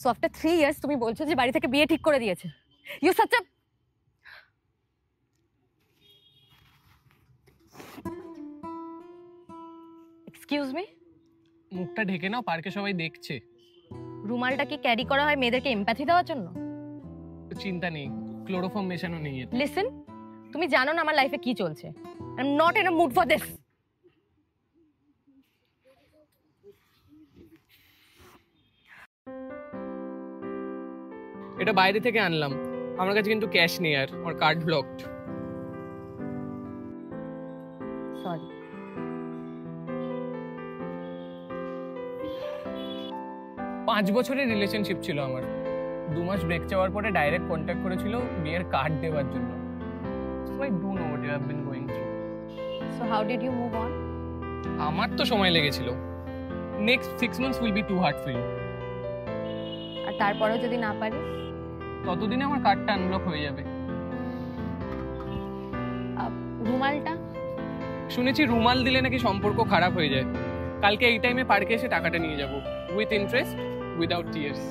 So after 3 years তুমি বলছো যে বাড়ি থেকে বিয়ে ঠিক করে দিয়েছে। You such a excuse me, মুখটা ঢেকে নাও, পার্কে সবাই দেখছে। রুমালটা কি ক্যারি করা হয় মেয়েদেরকে এমপ্যাথি দেওয়ার জন্য? চিন্তা নেই, ক্লোরোফর্ম মেশানো নেই এতে। লিসেন, তুমি জানো না আমার লাইফে কি চলছে। I am not in a mood for this. এটা বাইরে থেকে আনলাম, আমার কাছে কিন্তু ক্যাশ নেই আর আমার কার্ড ব্লকড। সরি। 5 বছরের রিলেশনশিপ ছিল আমার। 2 মাস ব্রেক চাওয়ার পরে ডাইরেক্ট কন্ট্যাক্ট করেছিল বিয়ের কার্ড দেওয়ার জন্য। So I do know what you have been going through. So how did you move on? আমার তো সময় লেগেছিল। Next 6 months will be too hard for you. আর তারপরেও যদি না পারিস? ততদিনে আমার কার্ডটা আনব্লক হয়ে যাবে। রুমালটা? শুনেছি রুমাল দিলে নাকি সম্পর্ক খারাপ হয়ে যায়। কালকে এই টাইমে পার্কে এসে টাকাটা নিয়ে যাব, উইথ ইন্টারেস্ট, উইদাউট টিয়ার্স।